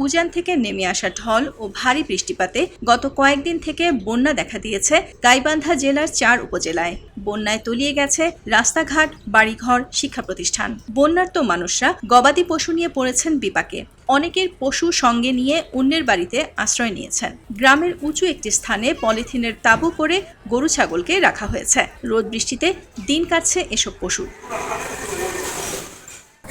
উজান থেকে নেমে আসা ঢল ও ভারী বৃষ্টিপাতে গত কয়েকদিন থেকে বন্যা দেখা দিয়েছে গাইবান্ধা জেলার 4 উপজেলায়। বন্যায় তলিয়ে গেছে রাস্তাঘাট, বাড়িঘর, শিক্ষা প্রতিষ্ঠান। বন্যার্ত মানুষরা গবাদি পশু নিয়ে পড়েছেন বিপাকে। অনেকের পশু সঙ্গে নিয়ে অন্যের বাড়িতে আশ্রয় নিয়েছেন। গ্রামের উঁচু একটি স্থানে পলিথিনের তাঁবু করে গরু ছাগলকে রাখা হয়েছে। রোদ বৃষ্টিতে দিন কাটছে এসব পশু।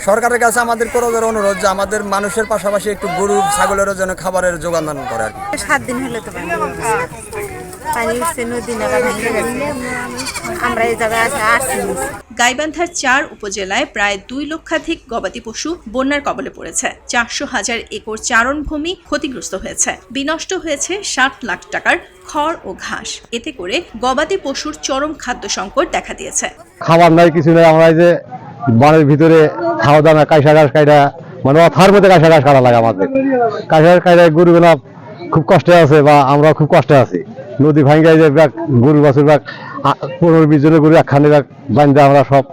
সরকারের কাছে আমাদের করজোর অনুরোধ যে আমাদের মানুষের পাশাপাশি একটু গরু ছাগলেরও যেন খাবারের যোগান দান করে আর কি। 7 দিন হলো তো পানি উঠছে, নদী নালা ভেঙে গেছে, আমরা এই জায়গায় আসছি। গাইবান্ধার 4 উপজেলায় প্রায় 2 লক্ষাধিক গবাদি পশু বন্যার কবলে পড়েছে। 400,000 একর চারণভূমি ক্ষতিগ্রস্ত হয়েছে। বিনষ্ট হয়েছে 60 লাখ টাকার খড় ও ঘাস। এতে করে গবাদি পশুর চরম খাদ্য সংকট দেখা দিয়েছে। খাবার নাই, কিছু নেই। আমরা এই যে বনের ভিতরে খাওয়া দাওয়া কাঁচা ঘাস কাটা, মানে অথার মধ্যে কাঁচা ঘাস কাটা লাগে আমাদের। কাঁচা ঘাস কাটায় গরুগুলা খুব কষ্টে আছে বা আমরা খুব কষ্টে আছি। নদী ভাঙ্গা যে গরু বাছুর 15-20 জনের গরু একখানে বান্ধে আমরা সব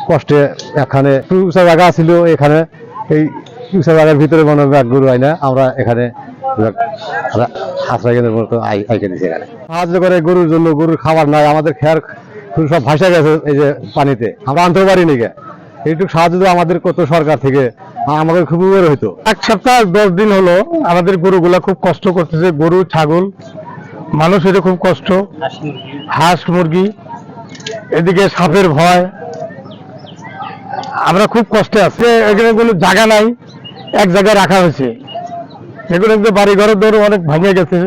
কষ্টে এখানে উঁচা জায়গা ছিল, এখানে এই উঁচা জায়গার ভিতরে মনে গরু হয় না, আমরা এখানে আশ্রয় কেন্দ্রের মতো আইকে দিচ্ছি। এখানে সাহায্য করে গরুর জন্য, গরুর খাবার নাই, আমাদের খেয়ার সব ভাসা গেছে এই যে পানিতে, আমরা আনতে পারিনি। এইটুকু সাহায্য আমাদের কত সরকার থেকে আমাদের খুব উপকার হইতো। 1 সপ্তাহ 10 দিন হলো আমাদের গরুগুলা খুব কষ্ট করতেছে। গরু ছাগল মানুষের খুব কষ্ট, হাঁস মুরগি, এদিকে সাপের ভয়, আমরা খুব কষ্টে আছি। এখানে কোনো জায়গা নাই, এক জায়গায় রাখা হয়েছে। এগুলো বাড়ি ঘরের দৌড় অনেক ভেঙে গেছে,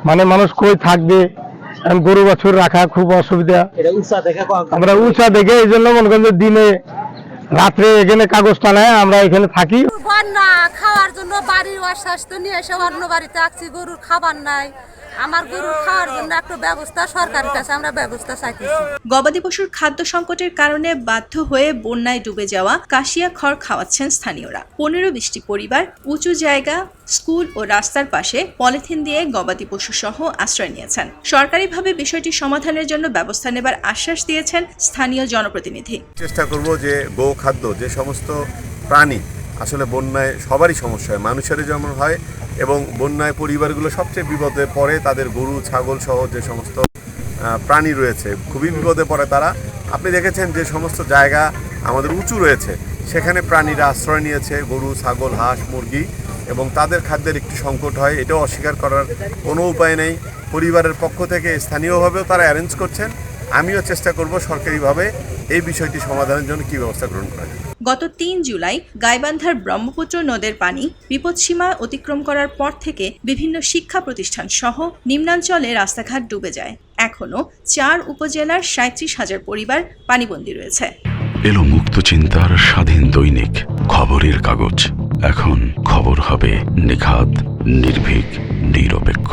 মানে মানুষ কই থাকবে। গরু বাছুর রাখা খুব অসুবিধা। আমরা উঁচা দেখে এই জন্য মনে করেন দিনে রাত্রে এখানে কাগজ টানায় আমরা এখানে থাকি। বন্যা খাওয়ার জন্য বাড়ির অস্বাস্থ্য নিয়ে এসে অন্য বাড়িতে আসছি, গরুর খাবার নাই। আমার গরুর খাওয়ার জন্য একটু ব্যবস্থা সরকারের কাছে আমরা ব্যবস্থা চাইতেছি। গবাদি পশুর খাদ্য সংকটের কারণে বাধ্য হয়ে বন্যায় ডুবে যাওয়া কাশিয়া খড় খাওয়াচ্ছেন স্থানীয়রা। 15-20টি পরিবার উঁচু জায়গা, স্কুল ও রাস্তার পাশে পলিথিন দিয়ে গবাদি পশু সহ আশ্রয় নিয়েছেন। সরকারিভাবে বিষয়টি সমাধানের জন্য ব্যবস্থা নেবার আশ্বাস দিয়েছেন স্থানীয় জনপ্রতিনিধি। চেষ্টা করব যে গো খাদ্য, যে সমস্ত প্রাণী আসলে বন্যায় সবারই সমস্যা হয়, মানুষেরই যেমন হয়, এবং বন্যায় পরিবারগুলো সবচেয়ে বিপদে পড়ে। তাদের গরু ছাগল সহ যে সমস্ত প্রাণী রয়েছে খুবই বিপদে পড়ে তারা। আপনি দেখেছেন যে সমস্ত জায়গা আমাদের উঁচু রয়েছে, সেখানে প্রাণীরা আশ্রয় নিয়েছে, গরু ছাগল হাঁস মুরগি, এবং তাদের খাদ্যের একটু সংকট হয়। এটাও অস্বীকার করার কোনো উপায় নেই। পরিবারের পক্ষ থেকে স্থানীয়ভাবেও তারা অ্যারেঞ্জ করছেন। আমিও চেষ্টা করব সরকারিভাবে এই বিষয়টি সমাধানের জন্য কী ব্যবস্থা গ্রহণ করা যায়। গত 3 জুলাই গাইবান্ধার ব্রহ্মপুত্র নদের পানি বিপদসীমা অতিক্রম করার পর থেকে বিভিন্ন শিক্ষা প্রতিষ্ঠান সহ নিম্নাঞ্চলে রাস্তাঘাট ডুবে যায়। এখনও 4 উপজেলার 37,000 পরিবার পানিবন্দী রয়েছে। এলো মুক্ত চিন্তার স্বাধীন দৈনিক খবরের কাগজ। এখন খবর হবে নিখাত, নির্ভীক, নিরপেক্ষ।